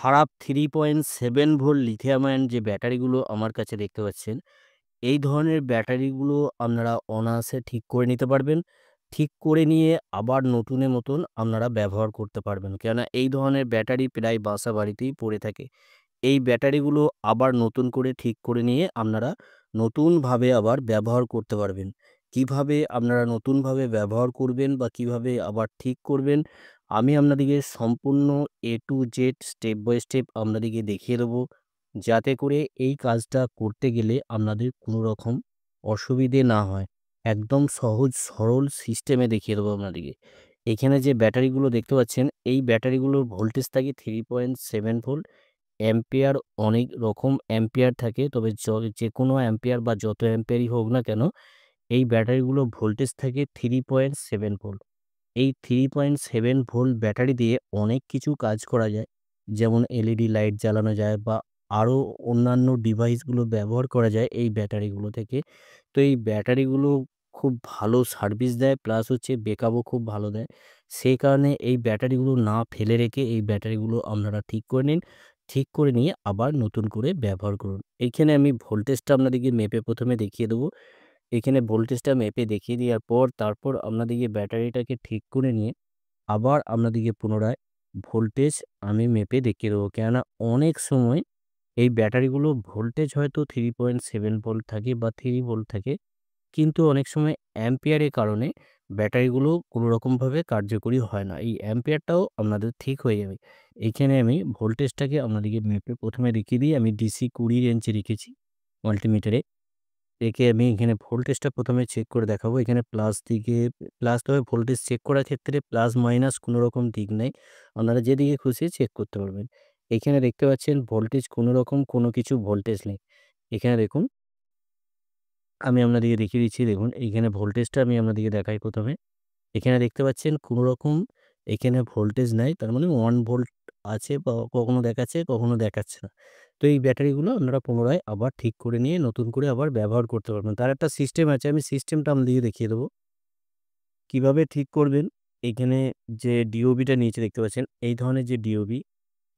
খারাপ 3.7 volt lithium ion যে ব্যাটারিগুলো আমার কাছে দেখতে পাচ্ছেন, এই ধরনের ব্যাটারিগুলো আপনারা অনায়াসে ঠিক করে নিতে পারবেন। ঠিক করে নিয়ে আবার নতুনের মতন আপনারা ব্যবহার করতে পারবেন। কেননা এই ধরনের ব্যাটারি প্রায় বাসা-বাড়িতেই পড়ে থাকে। এই ব্যাটারিগুলো আবার নতুন করে ঠিক করে নিয়ে আপনারা নতুনভাবে আবার ব্যবহার করতে পারবেন। কিভাবে আপনারা নতুনভাবে ব্যবহার করবেন বা কিভাবে আবার ঠিক করবেন, আমি আপনাদেরকে সম্পূর্ণ A to Z step by step আপনাদেরকে দেখিয়ে দেবো। যাতে করে এই কাজটা করতে গেলে আপনাদের কোনো রকম অসুবিধে না হয়। একদম সহজ সরল সিস্টেমে দেখিয়ে দেবো আপনাদেরকে। এখানে যে ব্যাটারিগুলো দেখতে পাচ্ছেন, এই ব্যাটারিগুলোর ভোল্টেজ থাকে 3.7 ভোল্ট। অ্যাম্পিয়ার অনেক রকম অ্যাম্পিয়ার থাকে। তবে যেকোনো অ্যাম্পিয়ার বা যত অ্যাম্পিয়ারই হোক না কেন, এই ব্যাটারিগুলো ভোল্টেজ থাকে 3.7 ভোল্ট। এই 3.7 ভোল্ট ব্যাটারি দিয়ে অনেক কিছু কাজ করা যায়। যেমন এলইডি লাইট জ্বালানো যায় বা আরও অন্যান্য ডিভাইসগুলো ব্যবহার করা যায় এই ব্যাটারিগুলো থেকে। তো এই ব্যাটারিগুলো খুব ভালো সার্ভিস দেয়, প্লাস হচ্ছে ব্যাকআপও খুব ভালো দেয়। সেই কারণে এই ব্যাটারিগুলো না ফেলে রেখে এই ব্যাটারিগুলো আপনারা ঠিক করে নিন। ঠিক করে নিয়ে আবার নতুন করে ব্যবহার করুন। এইখানে আমি ভোল্টেজটা আপনাদেরকে মেপে ১ম এ দেখিয়ে দেবো। এখানে ভোল্টেজটা মেপে দেখিয়ে দেওয়ার পর তারপর আপনাদেরকে ব্যাটারিটাকে ঠিক করে নিয়ে আবার আপনাদেরকে পুনরায় ভোল্টেজ আমি মেপে দেখিয়ে দেবো। কেননা অনেক সময় এই ব্যাটারিগুলো ভোল্টেজ হয়তো 3.7 ভোল্ট থাকে বা 3 ভোল্ট থাকে। কিন্তু অনেক সময় অ্যাম্পিয়ারের কারণে ব্যাটারিগুলো কোনো রকমভাবে কার্যকরী হয় না। এই অ্যাম্পিয়ারটাও আপনাদের ঠিক হয়ে যাবে। এইখানে আমি ভোল্টেজটাকে আপনাদেরকে মেপে ১ম এ দেখিয়ে দিই। আমি ডিসি ২০ রেঞ্জে রেখেছি মাল্টিমিটারে। রেখে আমি এখানে ভোল্টেজটা ১ম এ চেক করে দেখাবো। এখানে প্লাস দিকে তবে ভোল্টেজ চেক করার ক্ষেত্রে প্লাস মাইনাস কোনো রকম দিক নাই। আপনারা যেদিকে খুশি চেক করতে পারবেন। এখানে দেখতে পাচ্ছেন ভোল্টেজ কোনো রকম কোনো কিছু ভোল্টেজ নেই। এখানে দেখুন, আমি আপনাদেরকে দেখিয়ে দিচ্ছি দেখুন, এইখানে ভোল্টেজটা আমি আপনাদেরকে দেখাই ১ম এ। এখানে দেখতে পাচ্ছেন কোনো রকম এখানে ভোল্টেজ নাই। তার মানে 1 ভোল্ট আছে বা কখনো দেখাচ্ছে, কখনো দেখাচ্ছে না। তো এই ব্যাটারিগুলো আপনারা পুনরায় আবার ঠিক করে নিয়ে নতুন করে আবার ব্যবহার করতে পারবেন। তার একটা সিস্টেম আছে। আমি সিস্টেমটা আপনাদেরকে দেখিয়ে দেবো। কিভাবে ঠিক করবেন? এইখানে যে DOB-টা নিচে দেখতে পাচ্ছেন, এই ধরনের যে DOB,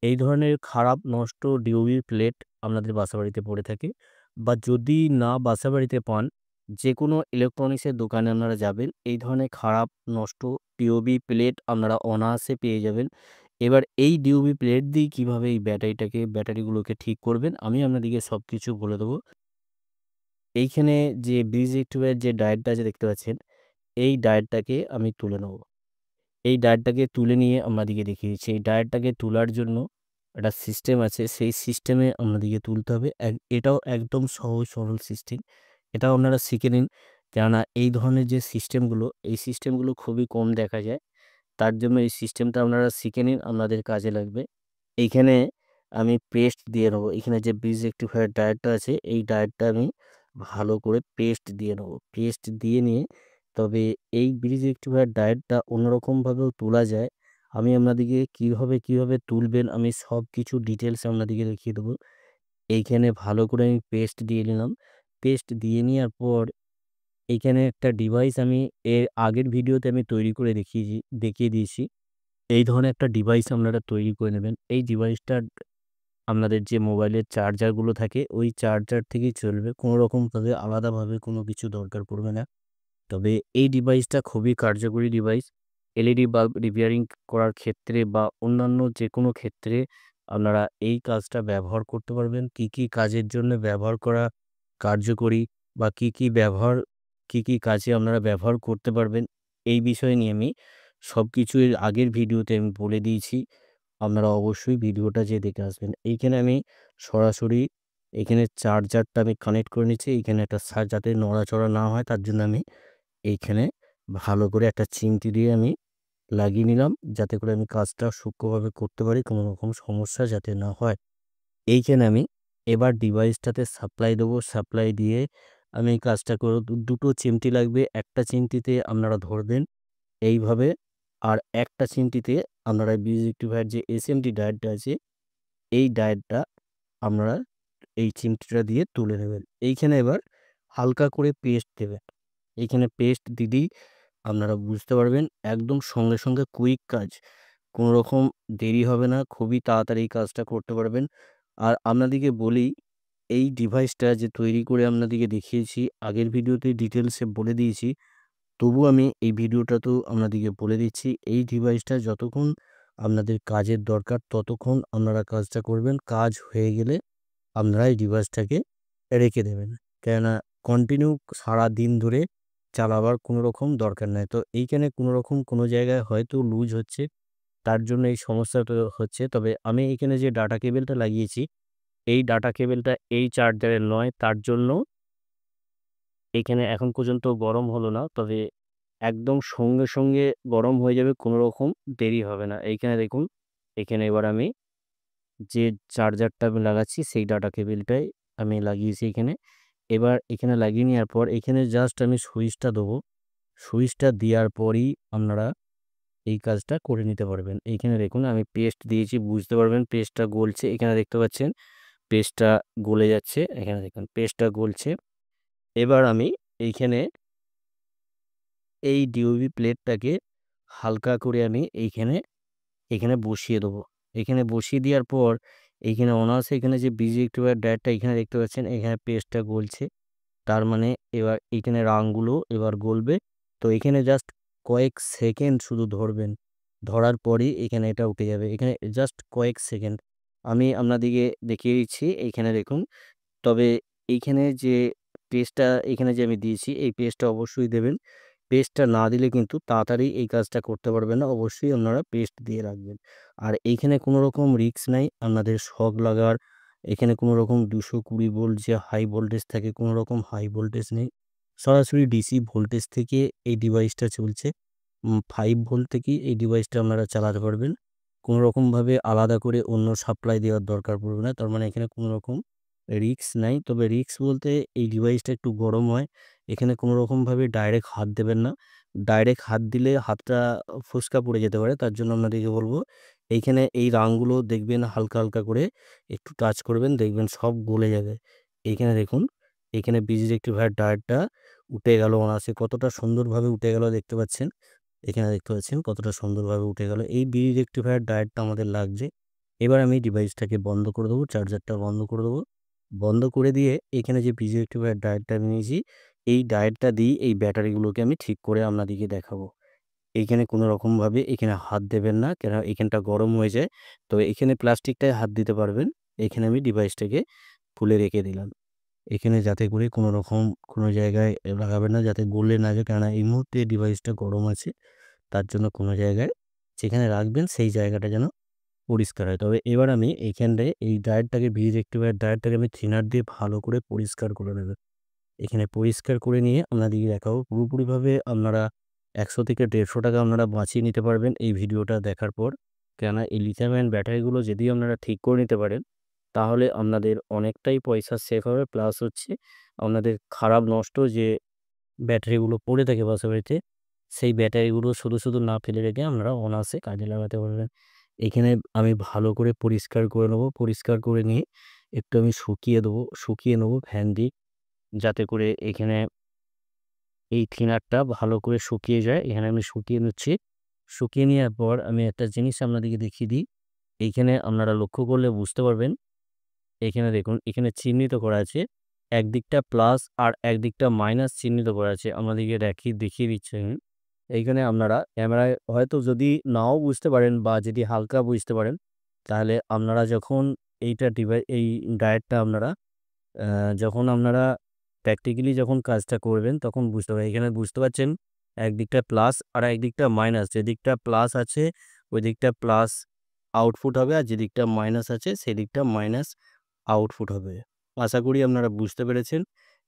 এই ধরনের খারাপ নষ্ট DOB প্লেট আপনাদের বাসাবাড়িতে পড়ে থাকে বা যদি না বাসাবাড়িতে পান, যেকোনো ইলেকট্রনিক্সের দোকানে আপনারা যাবেন, এই ধরনের খারাপ নষ্ট DOB প্লেট আপনারা অনায়াসে পেয়ে যাবেন। এবার এই DOB প্লেট দিয়ে কিভাবে এই ব্যাটারিগুলোকে ঠিক করবেন, আমি আপনাদেরকে সবকিছু বলে দেবো। এইখানে যে ব্রিজ রেক্টিফায়ার যে ডায়োডটা আছে দেখতে পাচ্ছেন, এই ডায়োডটাকে আমি তুলে নেব। এই ডায়োডটাকে তুলে নিয়ে আপনাদেরকে দেখিয়ে দিচ্ছি। এই ডায়োডটাকে তোলার জন্য একটা সিস্টেম আছে। সেই সিস্টেমে আপনাদেরকে তুলতে হবে। এটাও একদম সহজ সরল সিস্টেম। এটাও আপনারা শিখে নিন। কেননা এই ধরনের যে সিস্টেমগুলো, এই সিস্টেমগুলো খুবই কম দেখা যায়। তার জন্য এই সিস্টেমটা আপনারা শিখে নিন, আপনাদের কাজে লাগবে। এইখানে আমি পেস্ট দিয়ে নেবো। এখানে যে ব্রিজ রেক্টিফায়ার ডায়োডটা আছে, এই ডায়োডটা আমি ভালো করে পেস্ট দিয়ে নেবো। পেস্ট দিয়ে নিয়ে তবে এই ব্রিজ রেক্টিফায়ার ডায়োডটা অন্যরকমভাবেও তোলা যায়। আমি আপনাদেরকে কিভাবে তুলবেন আমি সবকিছু ডিটেইলস আপনাদেরকে দেখিয়ে দেবো। এইখানে ভালো করে আমি পেস্ট দিয়ে নিলাম। পেস্ট দিয়ে নেওয়ার পর এইখানে একটা ডিভাইস আমি এর আগের ভিডিওতে আমি তৈরি করে দেখিয়ে দিয়েছি। এই ধরনের একটা ডিভাইস আপনারা তৈরি করে নেবেন। এই ডিভাইসটা আপনাদের যে মোবাইলের চার্জারগুলো থাকে, ওই চার্জার থেকেই চলবে। কোনো রকমভাবে আলাদাভাবে কোনো কিছু দরকার পড়বে না। তবে এই ডিভাইসটা খুবই কার্যকরী ডিভাইস। এলইডি বাল্ব রিপেয়ারিং করার ক্ষেত্রে বা অন্যান্য যেকোনো ক্ষেত্রে আপনারা এই কাজটা ব্যবহার করতে পারবেন। কী কাজের জন্য ব্যবহার করা কার্যকরী বা কী কাজে আপনারা ব্যবহার করতে পারবেন, এই বিষয় নিয়ে আমি সবকিছু এর আগের ভিডিওতে আমি বলে দিয়েছি। আপনারা অবশ্যই ভিডিওটা যেয়ে দেখে আসবেন। এইখানে আমি সরাসরি এখানে চার্জারটা আমি কানেক্ট করে নিচ্ছি। এইখানে একটা যাতে নড়াচড়া না হয় তার জন্য আমি এইখানে ভালো করে একটা চিমটি দিয়ে আমি লাগিয়ে নিলাম। যাতে করে আমি কাজটা সূক্ষ্মভাবে করতে পারি। কোনো রকম সমস্যা যাতে না হয়। এইখানে আমি এবার ডিভাইসটাতে সাপ্লাই দেবো। সাপ্লাই দিয়ে আমি এই কাজটা করব। দুটো চিমটি লাগবে। একটা চিমটিতে আপনারা ধরবেন এইভাবে। আর একটা চিমটিতে আপনারা ব্রিজ রেক্টিফায়ার যে SMD ডায়োডটা আছে, এই ডায়োডটা আপনারা এই চিমটিটা দিয়ে তুলে নেবেন। এইখানে এবার হালকা করে পেস্ট দেবেন। এইখানে পেস্ট দিলেই আপনারা বুঝতে পারবেন একদম সঙ্গে কুইক কাজ। কোনো রকম দেরি হবে না, খুবই তাড়াতাড়ি এই কাজটা করতে পারবেন। আর আপনাদেরকে বলি, এই ডিভাইসটা যে তৈরি করে আপনাদেরকে দেখিয়েছি, আগের ভিডিওতে ডিটেলসে বলে দিয়েছি। তবুও আমি এই ভিডিওটাতেও আপনাদেরকে বলে দিচ্ছি, এই ডিভাইসটা যতক্ষণ আপনাদের কাজের দরকার ততক্ষণ আপনারা কাজটা করবেন। কাজ হয়ে গেলে আপনারা এই ডিভাইসটাকে রেখে দেবেন। কেননা কন্টিনিউ সারাদিন ধরে চালাবার কোনো রকম দরকার নাই। তো এইখানে কোনো রকম কোনো জায়গায় হয়তো লুজ হচ্ছে, তার জন্য এই সমস্যাটা হচ্ছে। তবে আমি এইখানে যে ডাটা কেবলটা লাগিয়েছি, এই ডাটা কেবলটা এই চার্জারের নয়, তার জন্য এইখানে এখন পর্যন্ত গরম হলো না। তবে একদম সঙ্গে, সঙ্গে গরম হয়ে যাবে, কোনো রকম দেরি হবে না। এইখানে দেখুন, এখানে এবার আমি যে চার্জারটা আমি লাগাচ্ছি সেই ডাটা কেবলটাই আমি লাগিয়েছি এখানে। এবার এখানে লাগিয়ে নেওয়ার পর এখানে জাস্ট আমি সুইচটা দেবো। সুইচটা দেওয়ার পরই আপনারা এই কাজটা করে নিতে পারবেন। এইখানে দেখুন আমি পেস্ট দিয়েছি, বুঝতে পারবেন পেস্টটা গলছে। এখানে দেখতে পাচ্ছেন পেস্টটা গলে যাচ্ছে। এখানে দেখুন পেস্টটা গলছে। এবার আমি এইখানে এই ডিওবি প্লেটটাকে হালকা করে আমি এখানে বসিয়ে দেবো। এখানে বসিয়ে দেওয়ার পর এইখানে অনায়াসে এখানে যে বিজেক্টিভার ডায়োডটা এখানে দেখতে পাচ্ছেন, এখানে পেস্টটা গলছে। তার মানে এবার এইখানে রাংগুলো এবার গলবে। তো এখানে জাস্ট কয়েক সেকেন্ড শুধু ধরবেন। ধরার পরই এখানে এটা উঠে যাবে। এখানে জাস্ট কয়েক সেকেন্ড আমি আপনাদেরকে দেখিয়ে দিচ্ছি। এইখানে দেখুন। তবে এইখানে যে পেস্টটা এখানে যে আমি দিয়েছি, এই পেস্টটা অবশ্যই দেবেন। পেস্টটা না দিলে কিন্তু তাড়াতাড়ি এই কাজটা করতে পারবেন না। অবশ্যই আপনারা পেস্ট দিয়ে রাখবেন। আর এইখানে কোনো রকম রিস্ক নাই আপনাদের শক লাগার। এখানে কোনো রকম 220 ভোল্ট যে হাই ভোল্টেজ থাকে, কোনো রকম হাই ভোল্টেজ নেই। সরাসরি ডিসি ভোল্টেজ থেকে এই ডিভাইসটা চলছে। 5 ভোল্ট থেকেই এই ডিভাইসটা আপনারা চালাতে পারবেন। কোনো রকমভাবে আলাদা করে অন্য সাপ্লাই দেওয়ার দরকার পড়বে না। তার মানে এখানে কোনো রকম রিস্ক নাই। তবে রিস্ক বলতে এই ডিভাইসটা একটু গরম হয়। এখানে কোনো রকমভাবে ডাইরেক্ট হাত দেবেন না। ডাইরেক্ট হাত দিলে হাতটা ফোস্কা পড়ে যেতে পারে। তার জন্য আপনাদেরকে বলব, এইখানে এই রাংগুলো দেখবেন হালকা, হালকা করে একটু টাচ করবেন, দেখবেন সব গলে যাবে। এইখানে দেখুন, এইখানে বিজরেক্টিভার ডায়োডটা উঠে গেল অনায়াসে। কতটা সুন্দরভাবে উঠে গেল দেখতে পাচ্ছেন। এখানে দেখতে পাচ্ছেন কতটা সুন্দরভাবে উঠে গেল। এই বিজরেক্টিভার ডায়োডটা আমাদের লাগছে। এবার আমি ডিভাইসটাকে বন্ধ করে দেবো, চার্জারটা বন্ধ করে দেবো। বন্ধ করে দিয়ে এখানে যে বিজরেক্টিভার ডায়োডটা আমি নিয়েছি, এই ডায়োডটা দিয়েই এই ব্যাটারিগুলোকে আমি ঠিক করে আপনাদেরকে দেখাবো। এইখানে কোনো রকমভাবে এখানে হাত দেবেন না, কেন এখানটা গরম হয়ে যায়। তো এখানে প্লাস্টিকটায় হাত দিতে পারবেন। এখানে আমি ডিভাইসটাকে খুলে রেখে দিলাম। এখানে যাতে করে কোনো রকম কোনো জায়গায় লাগাবেন না, যাতে গলে না যায়। কেননা এই মুহূর্তে ডিভাইসটা গরম আছে। তার জন্য কোনো জায়গায় যেখানে রাখবেন সেই জায়গাটা যেন পরিষ্কার হয়। তবে এবার আমি এইখানটায় এই ডায়োডটাকে বিজরেক্টিভার ডায়োডটাকে আমি থিনার দিয়ে ভালো করে পরিষ্কার করে নেব। এখানে পরিষ্কার করে নিয়ে আপনাদেরকে দেখাবো পুরোপুরিভাবে আপনারা ১০০ থেকে ১৫০ টাকা আপনারা বাঁচিয়ে নিতে পারবেন এই ভিডিওটা দেখার পর। কেননা এই লিথিয়াম আয়ন ব্যাটারিগুলো যদি আপনারা ঠিক করে নিতে পারেন, তাহলে আপনাদের অনেকটাই পয়সা সেভ হবে। প্লাস হচ্ছে আপনাদের খারাপ নষ্ট যে ব্যাটারিগুলো পড়ে থাকে বাসা-বাড়িতে, সেই ব্যাটারিগুলো শুধু, শুধু না ফেলে রেখে আপনারা অনায়াসে কাজে লাগাতে পারবেন। এখানে আমি ভালো করে পরিষ্কার করে নেবো। পরিষ্কার করে নিয়ে একটু আমি শুকিয়ে নেবো ফ্যান দিয়ে। যাতে করে এখানে এই থিনারটা ভালো করে শুকিয়ে যায়। এখানে আমি শুকিয়ে নিচ্ছি। শুকিয়ে নেওয়ার পর আমি একটা জিনিস আপনাদেরকে দেখিয়ে দিই। এইখানে আপনারা লক্ষ্য করলে বুঝতে পারবেন। এখানে দেখুন, এখানে চিহ্নিত করা আছে। একদিকটা প্লাস আর একদিকটা মাইনাস চিহ্নিত করা আছে। আপনাদেরকে দেখিয়ে দিচ্ছি আমি। এইখানে আপনারা ক্যামেরায় হয়তো যদি নাও বুঝতে পারেন বা যদি হালকা বুঝতে পারেন, তাহলে আপনারা যখন এই ডায়োডটা আপনারা আ যখন আপনারা প্র্যাকটিক্যালি যখন কাজটা করবেন তখন বুঝতে পারবেন। এখানে বুঝতে পারছেন একদিকটা প্লাস আর একদিকটা মাইনাস। যেদিকটা প্লাস আছে ওই দিকটা প্লাস আউটপুট হবে, আর যেদিকটা মাইনাস আছে সেদিকটা মাইনাস আউটপুট হবে। আশা করি আপনারা বুঝতে পেরেছেন।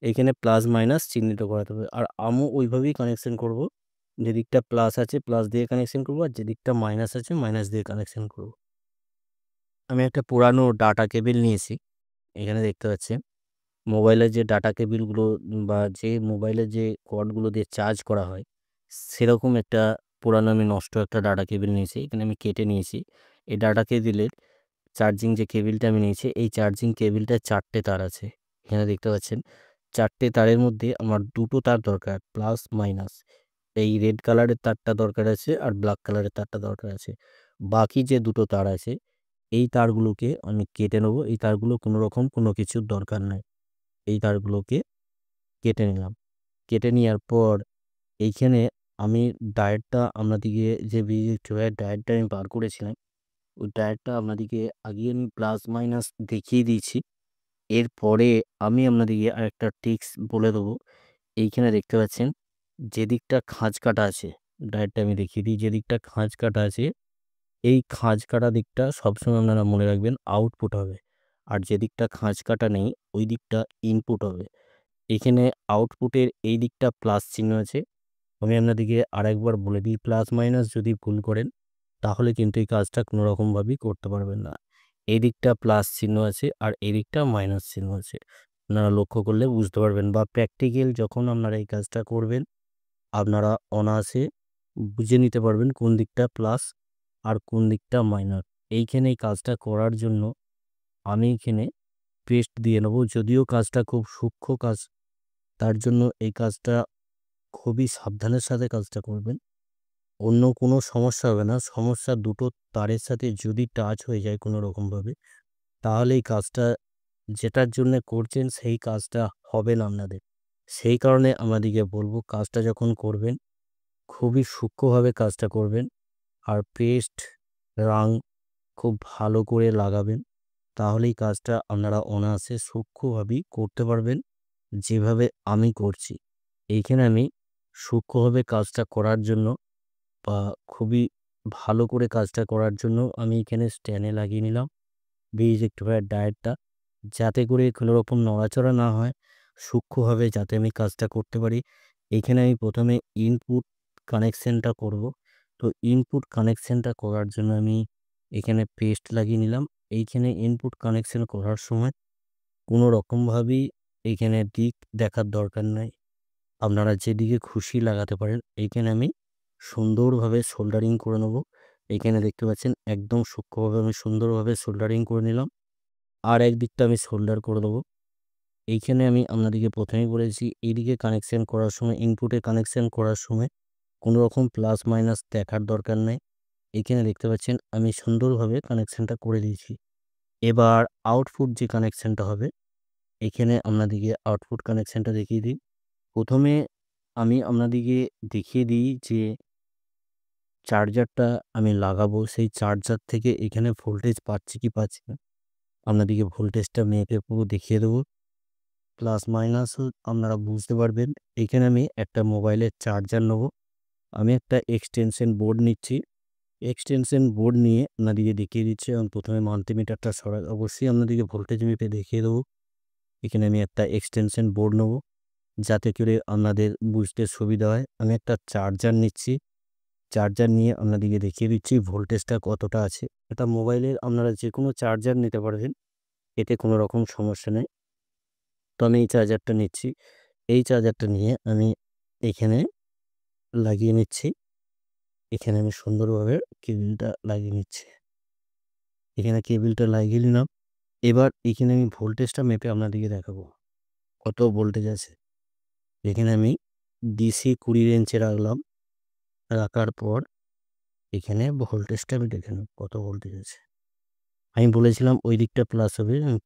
এখানে প্লাস মাইনাস চিহ্নিত করাতে হবে। আর আমিও ওইভাবেই কানেকশন করব। যেদিকটা প্লাস আছে প্লাস দিয়ে কানেকশন করব, আর যেদিকটা মাইনাস আছে মাইনাস দিয়ে কানেকশন করব। আমি একটা পুরানো ডাটা কেবল নিয়েছি। এখানে দেখতে পাচ্ছেন। মোবাইলের যে ডাটা কেবিলগুলো বা যে মোবাইলের যে কর্ডগুলো দিয়ে চার্জ করা হয়, সেরকম একটা পুরানো আমি নষ্ট একটা ডাটা কেবিল নিয়েছি। এখানে আমি কেটে নিয়েছি। এই ডাটা কেবিলের চার্জিং যে কেবিলটা আমি নিয়েছি, এই চার্জিং কেবিলটায় ৪ টে তার আছে। এখানে দেখতে পাচ্ছেন ৪ টে তারের মধ্যে আমার ২ টো তার দরকার, প্লাস মাইনাস। এই রেড কালারের তারটা দরকার আছে আর ব্ল্যাক কালারের তারটা দরকার আছে। বাকি যে দুটো তার আছে এই তারগুলোকে আমি কেটে নেবো। এই তারগুলো কোনো রকম কোনো কিছুর দরকার নাই। এই তারগুলোকে কেটে নিলাম। কেটে নেওয়ার পর এইখানে আমি ডায়োডটা আপনাদিকে যে বিএলই ডায়োডটা আমি বার করেছিলাম, ওই ডায়োডটা আপনাদিকে আগে আমি প্লাস মাইনাস দেখিয়ে দিয়েছি। এরপরে আমি আপনাদিকে আরেকটা ট্রিক্স বলে দেবো। এইখানে দেখতে পাচ্ছেন যেদিকটা খাঁজ কাটা আছে, ডায়োডটা আমি দেখিয়ে দিই, যেদিকটা খাঁজ কাটা আছে এই খাঁজ কাটা দিকটা সবসময় আপনারা মনে রাখবেন আউটপুট হবে। আর যেদিকটা খাঁজ কাটা নেই ওই দিকটা ইনপুট হবে। এখানে আউটপুটের এই দিকটা প্লাস চিহ্ন আছে। আমি আপনাদেরকে আরেকবার বলে দিই, প্লাস মাইনাস যদি ভুল করেন তাহলে কিন্তু এই কাজটা কোনো রকমভাবেই করতে পারবেন না। এই দিকটা প্লাস চিহ্ন আছে আর এই দিকটা মাইনাস চিহ্ন আছে। আপনারা লক্ষ্য করলে বুঝতে পারবেন, বা প্র্যাকটিক্যাল যখন আপনারা এই কাজটা করবেন আপনারা অনায়াসে বুঝে নিতে পারবেন কোন দিকটা প্লাস আর কোন দিকটা মাইনাস। এইখানে এই কাজটা করার জন্য আমি এখানে পেস্ট দিয়ে নেবো। যদিও কাজটা খুব সূক্ষ্ম কাজ, তার জন্য এই কাজটা খুবই সাবধানের সাথে কাজটা করবেন। অন্য কোনো সমস্যা হবে না। সমস্যা দুটো তারের সাথে যদি টাচ হয়ে যায় কোনো রকমভাবে, তাহলে এই কাজটা যেটার জন্যে করছেন সেই কাজটা হবে না আপনাদের। সেই কারণে আমাদিকে বলবো কাজটা যখন করবেন খুবই সূক্ষ্মভাবে কাজটা করবেন। আর পেস্ট, রং খুব ভালো করে লাগাবেন। তাহলেই কাজটা আপনারা অনায়াসে সূক্ষ্মভাবেই করতে পারবেন, যেভাবে আমি করছি। এইখানে আমি সূক্ষ্মভাবে কাজটা করার জন্য বা খুবই ভালো করে কাজটা করার জন্য আমি এখানে স্ট্যান্ডে লাগিয়ে নিলাম রেক্টিফায়ার ডায়োডটা, যাতে করে কোনো রকম নড়াচড়া না হয়, সূক্ষ্মভাবে যাতে আমি কাজটা করতে পারি। এইখানে আমি প্রথমে ইনপুট কানেকশনটা করব। তো ইনপুট কানেকশনটা করার জন্য আমি এখানে পেস্ট লাগিয়ে নিলাম। এইখানে ইনপুট কানেকশন করার সময় কোনো রকমভাবেই এইখানে দিক দেখার দরকার নাই। আপনারা যেদিকে খুশি লাগাতে পারেন। এইখানে আমি সুন্দরভাবে সোল্ডারিং করে নেব। এইখানে দেখতে পাচ্ছেন একদম সূক্ষ্মভাবে আমি সুন্দরভাবে সোল্ডারিং করে নিলাম। আর একদিকটা আমি সোল্ডার করে দেবো। এইখানে আমি আপনাদেরকে প্রথমেই বলেছি এইদিকে কানেকশন করার সময়, ইনপুটে কানেকশন করার সময় কোনো রকম প্লাস মাইনাস দেখার দরকার নেই। এইখানে দেখতে পাচ্ছেন আমি সুন্দরভাবে কানেকশনটা করে দিয়েছি। এবার আউটপুট যে কানেকশনটা হবে, এখানে আপনাদেরকে আউটপুট কানেকশনটা দেখিয়ে দিই। প্রথমে আমি আপনাদেরকে দেখিয়ে দিই যে চার্জারটা আমি লাগাবো, সেই চার্জার থেকে এখানে ভোল্টেজ পাচ্ছি কি পাচ্ছি না আপনাদেরকে ভোল্টেজটা মেপে পুরো দেখিয়ে দেবো। প্লাস মাইনাসও আপনারা বুঝতে পারবেন। এখানে আমি একটা মোবাইলের চার্জার নেবো। আমি একটা এক্সটেনশন বোর্ড নিচ্ছি। এক্সটেনশন বোর্ড নিয়ে আপনাদেরকে দেখিয়ে দিচ্ছি। এবং প্রথমে মাল্টিমিটারটা অবশ্যই আপনাদেরকে ভোল্টেজ মেপে দেখিয়ে দেবো। এখানে আমি একটা এক্সটেনশন বোর্ড নেবো যাতে করে আপনাদের বুঝতে সুবিধা হয়। আমি একটা চার্জার নিচ্ছি। চার্জার নিয়ে আপনাদেরকে দেখিয়ে দিচ্ছি ভোল্টেজটা কতটা আছে। এটা মোবাইলের আপনারা যে কোনো চার্জার নিতে পারবেন, এতে কোনো রকম সমস্যা নেই। তো আমি এই চার্জারটা নিচ্ছি। এই চার্জারটা নিয়ে আমি এখানে লাগিয়ে নিচ্ছি। এখানে আমি সুন্দরভাবে কেবিলটা লাগিয়ে নিচ্ছি। এখানে কেবিলটা লাগিয়ে নিলাম। এবার এখানে আমি ভোল্টেজটা মেপে আপনাদেরকে দেখাবো কত ভোল্টেজ আছে। এখানে আমি ডিসি 20 রেঞ্জে রাখলাম। রাখার পর এখানে ভোল্টেজটা আমি দেখে নেব কত ভোল্টেজ আছে। আমি বলেছিলাম ওই দিকটা প্লাস হবে। আমি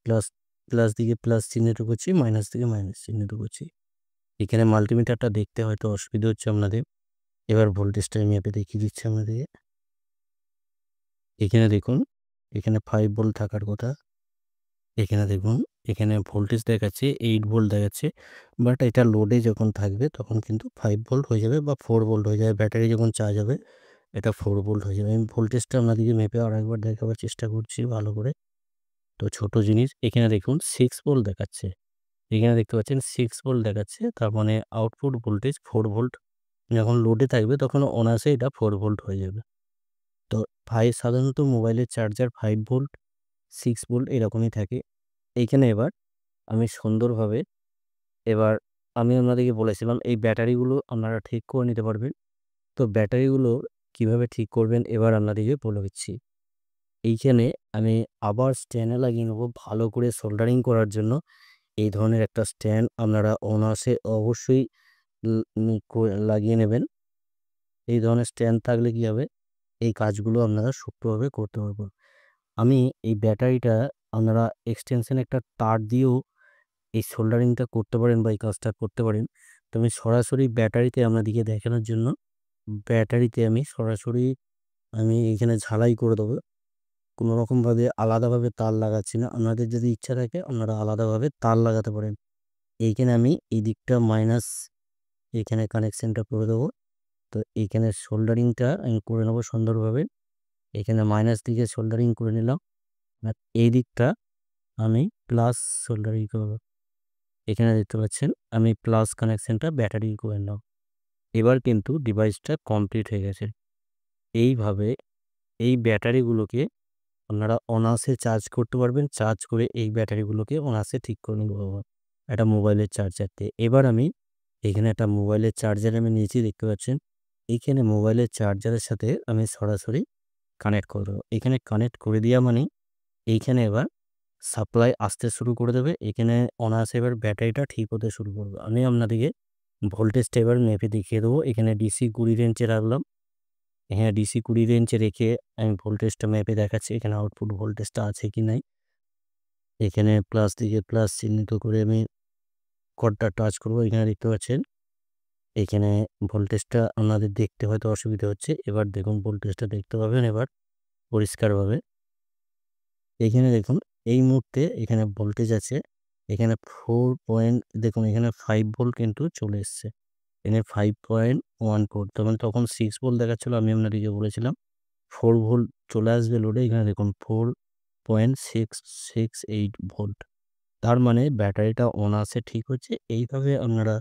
প্লাস দিকে প্লাস চিহ্নে ঢুকেছি, মাইনাস দিকে মাইনাস চিহ্নে ঢুকেছি। এখানে মাল্টিমিটারটা দেখতে হয়তো অসুবিধা হচ্ছে আপনাদের। এবার ভোল্টেজটা আমি মেপে দেখিয়ে দিচ্ছি আপনাদেরকে। এখানে দেখুন, এখানে 5 ভোল্ট থাকার কথা। এখানে দেখুন, এখানে ভোল্টেজ দেখাচ্ছে 8 ভোল্ট দেখাচ্ছে। বাট এটা লোডে যখন থাকবে তখন কিন্তু 5 ভোল্ট হয়ে যাবে বা 4 ভোল্ট হয়ে যাবে। ব্যাটারি যখন চার্জ হবে এটা 4 ভোল্ট হয়ে যাবে। আমি ভোল্টেজটা আপনাদেরকে মেপে আরেকবার দেখাবার চেষ্টা করছি ভালো করে। তো ছোট জিনিস, এখানে দেখুন 6 ভোল্ট দেখাচ্ছে। এখানে দেখতে পাচ্ছেন 6 ভোল্ট দেখাচ্ছে। তার মানে আউটপুট ভোল্টেজ 4 ভোল্ট। যখন লোডে থাকবে তখন অনায়াসে এটা 4 ভোল্ট হয়ে যাবে। তো সাধারণত মোবাইলের চার্জার 5 ভোল্ট, 6 ভোল্ট এরকমই থাকে। এইখানে এবার আমি সুন্দরভাবে, এবার আমি আপনাদেরকে বলেছিলাম এই ব্যাটারিগুলো আপনারা ঠিক করে নিতে পারবেন। তো ব্যাটারিগুলো কিভাবে ঠিক করবেন এবার আপনাদেরকে বলে দিচ্ছি। এইখানে আমি আবার স্ট্যান্ডে লাগিয়ে নেবো ভালো করে সোল্ডারিং করার জন্য। এই ধরনের একটা স্ট্যান্ড আপনারা অনায়াসে অবশ্যই লাগিয়ে নেবেন। এই ধরনের স্ট্যান্ড থাকলে কি হবে, এই কাজগুলো আপনারা সুষ্ঠুভাবে করতে পারবেন। আমি এই ব্যাটারিটা আপনারা এক্সটেনশন একটা তার দিয়েও এই সোল্ডারিংটা করতে পারেন বা এই কাজটা করতে পারেন। তো আমি সরাসরি ব্যাটারিতে আপনাদেরকে দেখানোর জন্য ব্যাটারিতে আমি সরাসরি এখানে ঝালাই করে দেবো। কোনো রকমভাবে আলাদাভাবে তার লাগাচ্ছি না। আপনাদের যদি ইচ্ছা থাকে আপনারা আলাদাভাবে তার লাগাতে পারেন। এইখানে আমি এই দিকটা মাইনাস এখানে কানেকশনটা করে দেবো। তো এইখানে সোল্ডারিংটা আমি করে নেবো সুন্দরভাবে। এখানে মাইনাস দিকে সোল্ডারিং করে নিলাম। আর এই দিকটা আমি প্লাস সোল্ডারিং করব। এখানে দেখতে পাচ্ছেন আমি প্লাস কানেকশনটা ব্যাটারি করে নিলাম। এবার কিন্তু ডিভাইসটা কমপ্লিট হয়ে গেছে। এইভাবে এই ব্যাটারিগুলোকে আপনারা অনায়াসে চার্জ করতে পারবেন। চার্জ করে এই ব্যাটারিগুলোকে অনায়াসে ঠিক করে নিতে পারবেন একটা মোবাইলের চার্জার দিয়ে। এবার আমি এখানে একটা মোবাইলের চার্জার আমি নিয়েছি দেখতে পাচ্ছেন। এইখানে মোবাইলের চার্জারের সাথে আমি সরাসরি কানেক্ট করে দেবো। এখানে কানেক্ট করে দেওয়া মানেই এইখানে এবার সাপ্লাই আসতে শুরু করে দেবে। এখানে অনায়াসে এবার ব্যাটারিটা ঠিক হতে শুরু করবে। আমি আপনাদেরকে ভোল্টেজটা এবার মেপে দেখিয়ে দেবো। এখানে ডিসি 20 রেঞ্জে রাখলাম। এখানে ডিসি 20 রেঞ্জে রেখে আমি ভোল্টেজটা মেপে দেখাচ্ছি এখানে আউটপুট ভোল্টেজটা আছে কি নাই। এখানে প্লাস দিকে প্লাস চিহ্নিত করে আমি কর্ডটা টাচ করব। এখানে দেখতে পাচ্ছেন এখানে ভোল্টেজটা আপনাদের দেখতে হয়তো অসুবিধা হচ্ছে। এবার দেখুন ভোল্টেজটা দেখতে পাবেন এবার পরিষ্কারভাবে। এখানে দেখুন এই মুহূর্তে এখানে ভোল্টেজ আছে। এখানে 4 পয়েন্ট দেখুন এখানে 5 ভোল্ট কিন্তু চলে এসছে। এখানে 5.14 তার মানে তখন 6 ভোল্ট দেখাচ্ছিল। আমি আপনাদেরকে বলেছিলাম 4 ভোল্ট চলে আসবে লোডে। এখানে দেখুন 4.668 ভোল্ট। তার মানে ব্যাটারিটা অনায়াসে ঠিক হচ্ছে। এইভাবে আপনারা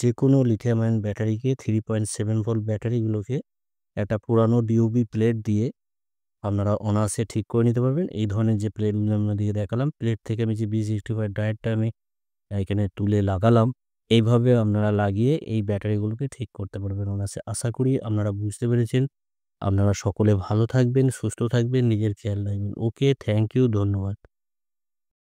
যেকোনো লিথিয়াম আয়ন ব্যাটারিকে 3.7 ভোল্ট ব্যাটারিগুলোকে একটা পুরানো ডিওবি প্লেট দিয়ে আপনারা অনায়াসে ঠিক করে নিতে পারবেন। এই ধরনের যে প্লেটগুলো আপনাদেরকে দেখালাম, প্লেট থেকে আমি যে B65 ডায়োডটা আমি এখানে তুলে লাগালাম। এইভাবে আপনারা লাগিয়ে এই ব্যাটারিগুলোকে ঠিক করতে পারবেন অনায়াসে। আশা করি আপনারা বুঝতে পেরেছেন। আপনারা সকলে ভালো থাকবেন, সুস্থ থাকবেন, নিজের খেয়াল রাখবেন। ওকে, থ্যাংক ইউ, ধন্যবাদ।